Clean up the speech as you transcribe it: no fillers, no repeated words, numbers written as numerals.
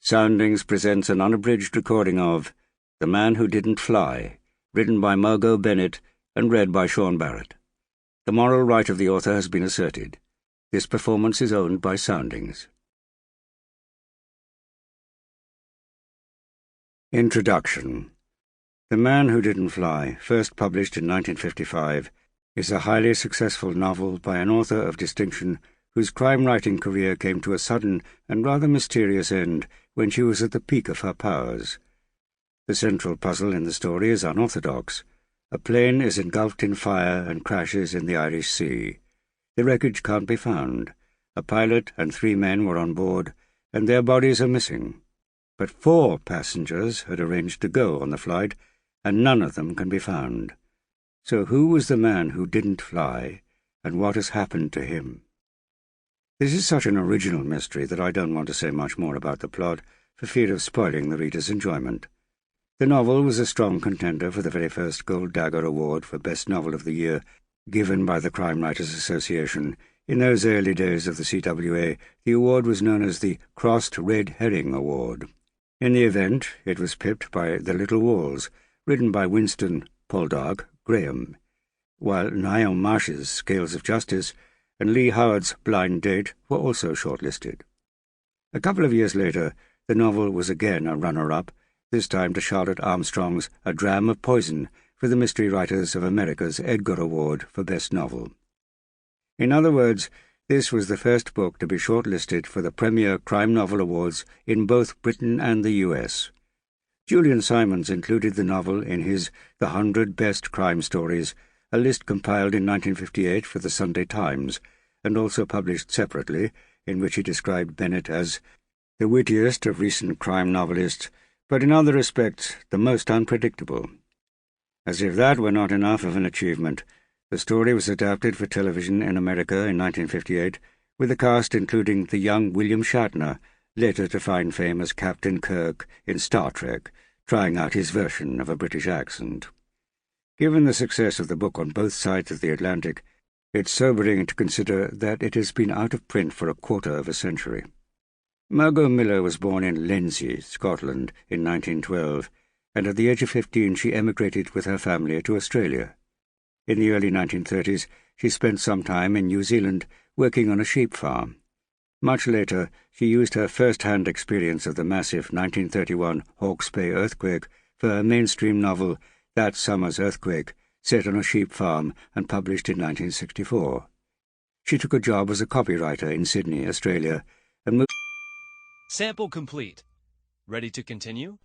Soundings presents an unabridged recording of The Man Who Didn't Fly, written by Margot Bennett and read by Seán Barrett. The moral right of the author has been asserted. This performance is owned by Soundings. Introduction. The Man Who Didn't Fly, first published in 1955, is a highly successful novel by an author of distinction whose crime-writing career came to a sudden and rather mysterious end when she was at the peak of her powers. The central puzzle in the story is unorthodox. A plane is engulfed in fire and crashes in the Irish Sea. The wreckage can't be found. A pilot and 3 men were on board, and their bodies are missing. But 4 passengers had arranged to go on the flight, and none of them can be found. So who was the man who didn't fly, and what has happened to him? This is such an original mystery that I don't want to say much more about the plot, for fear of spoiling the reader's enjoyment. The novel was a strong contender for the very first Gold Dagger Award for Best Novel of the Year, given by the Crime Writers Association. In those early days of the CWA, the award was known as the Crossed Red Herring Award. In the event, it was pipped by The Little Walls, written by Winston Poldark Graham, while Niall Marsh's Scales of Justice and Lee Howard's Blind Date were also shortlisted. A couple of years later, the novel was again a runner-up, this time to Charlotte Armstrong's A Dram of Poison for the Mystery Writers of America's Edgar Award for Best Novel. In other words, this was the first book to be shortlisted for the premier crime novel awards in both Britain and the US. Julian Simons included the novel in his The 100 Best Crime Stories, a list compiled in 1958 for the Sunday Times, and also published separately, in which he described Bennett as the wittiest of recent crime novelists, but in other respects the most unpredictable. As if that were not enough of an achievement, the story was adapted for television in America in 1958, with a cast including the young William Shatner, later to find fame as Captain Kirk in Star Trek, trying out his version of a British accent. Given the success of the book on both sides of the Atlantic, it's sobering to consider that it has been out of print for a quarter of a century. Margot Miller was born in Lenzie, Scotland, in 1912, and at the age of 15 she emigrated with her family to Australia. In the early 1930s, she spent some time in New Zealand working on a sheep farm. Much later, she used her first-hand experience of the massive 1931 Hawke's Bay earthquake for her mainstream novel That Summer's Earthquake, set on a sheep farm and published in 1964. She took a job as a copywriter in Sydney, Australia, and moved. Sample complete. Ready to continue?